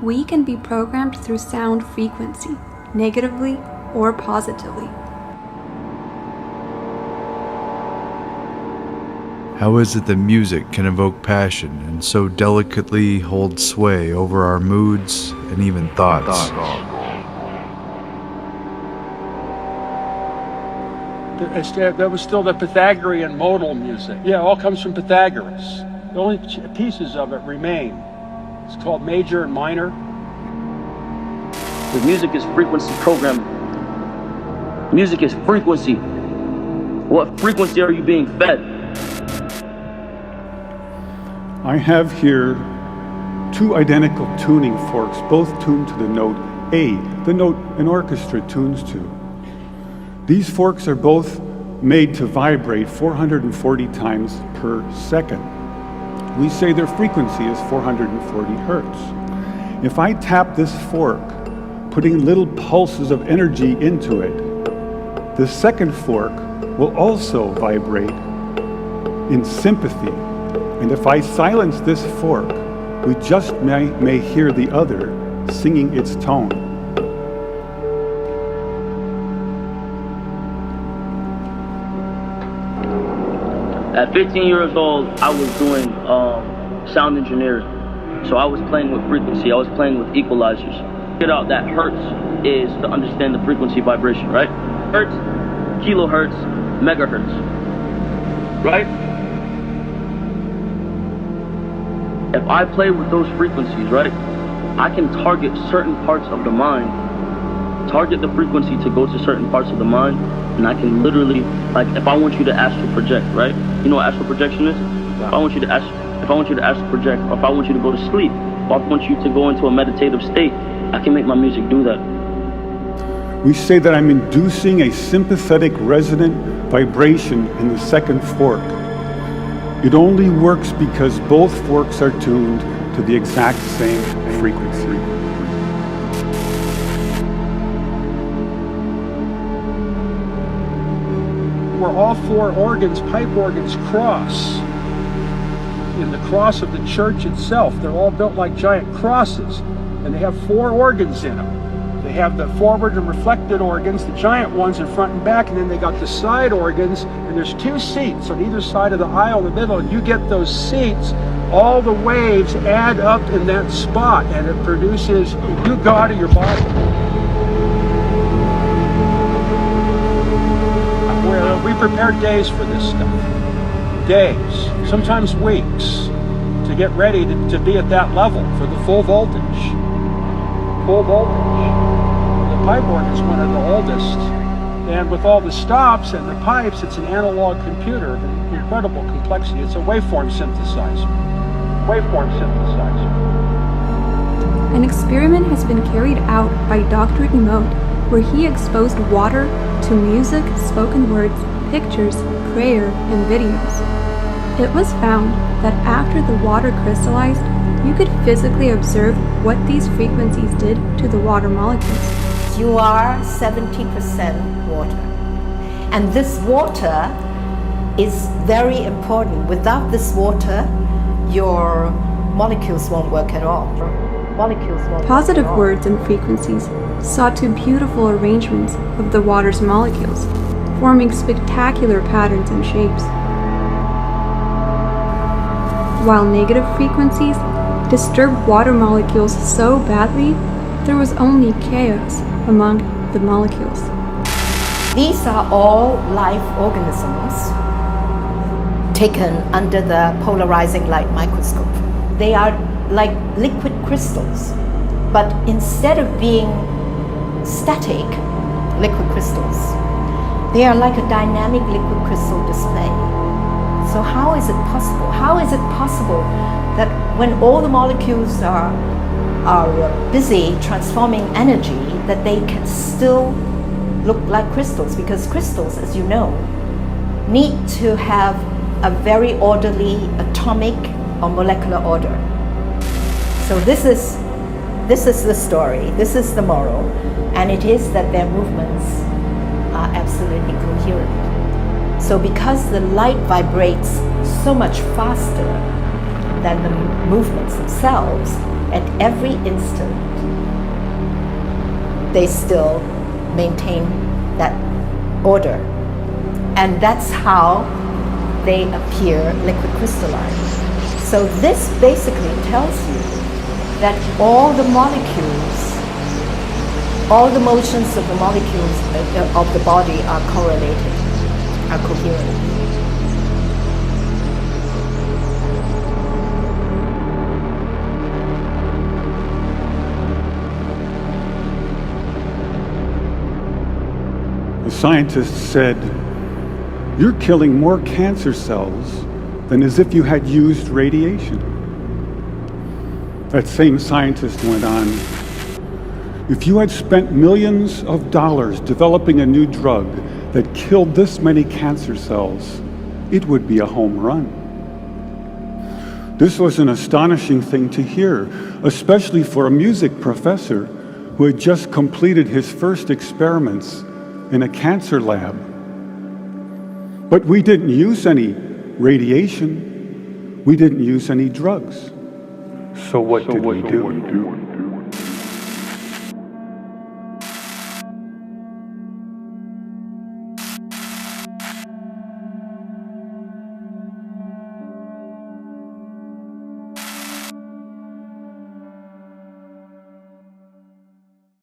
we can be programmed through sound frequency, negatively or positively. How is it that music can evoke passion and so delicately hold sway over our moods and even thoughts? That was still the Pythagorean modal music. Yeah, it all comes from Pythagoras. The only pieces of it remain. It's called major and minor. The music is frequency programming. Music is frequency. What frequency are you being fed? I have here two identical tuning forks, both tuned to the note A, the note an orchestra tunes to. These forks are both made to vibrate 440 times per second. We say their frequency is 440 hertz. If I tap this fork, putting little pulses of energy into it, the second fork will also vibrate in sympathy. And if I silence this fork, we just may hear the other singing its tone. At 15 years old, I was doing sound engineering. So I was playing with frequency. I was playing with equalizers. Get out that hertz is to understand the frequency vibration, right? Hertz, kilohertz, megahertz, right? If I play with those frequencies, right, I can target certain parts of the mind, target the frequency to go to certain parts of the mind, and I can literally, like, if I want you to astral project, right? You know what astral projection is? If I want you to astral project, or if I want you to go to sleep, or if I want you to go into a meditative state, I can make my music do that. We say that I'm inducing a sympathetic resonant vibration in the second fork. It only works because both forks are tuned to the exact same frequency. Where all four organs, pipe organs, cross. In the cross of the church itself, they're all built like giant crosses, and they have four organs in them. They have the forward and reflected organs, the giant ones in front and back, and then they got the side organs, and there's two seats on either side of the aisle in the middle, and you get those seats, all the waves add up in that spot, and it produces you God of your body. We prepared days for this stuff. Days, sometimes weeks, to get ready to be at that level for the full voltage. Full voltage. The pipe organ is one of the oldest, and with all the stops and the pipes, it's an analog computer of incredible complexity. It's a waveform synthesizer. Waveform synthesizer. An experiment has been carried out by Dr. Emote, where he exposed water to music, spoken words, pictures, prayer, and videos. It was found that after the water crystallized, you could physically observe what these frequencies did to the water molecules. You are 70% water. And this water is very important. Without this water, your molecules won't work at all. Positive words and frequencies saw two beautiful arrangements of the water's molecules, forming spectacular patterns and shapes. While negative frequencies disturbed water molecules so badly, there was only chaos among the molecules. These are all live organisms taken under the polarizing light microscope. They are like liquid crystals, but instead of being static liquid crystals, they are like a dynamic liquid crystal display. So how is it possible? How is it possible that when all the molecules are busy transforming energy, that they can still look like crystals? Because crystals, as you know, need to have a very orderly atomic or molecular order. So this is the story, this is the moral, and it is that their movements are absolutely coherent. So because the light vibrates so much faster than the movements themselves, at every instant, they still maintain that order. And that's how they appear liquid crystalline. So this basically tells you that all the molecules, all the motions of the molecules of the body are correlated, are coherent. The scientists said, "You're killing more cancer cells than as if you had used radiation." That same scientist went on, "If you had spent millions of dollars developing a new drug that killed this many cancer cells, it would be a home run." This was an astonishing thing to hear, especially for a music professor who had just completed his first experiments in a cancer lab. But we didn't use any radiation. We didn't use any drugs. So what did we do?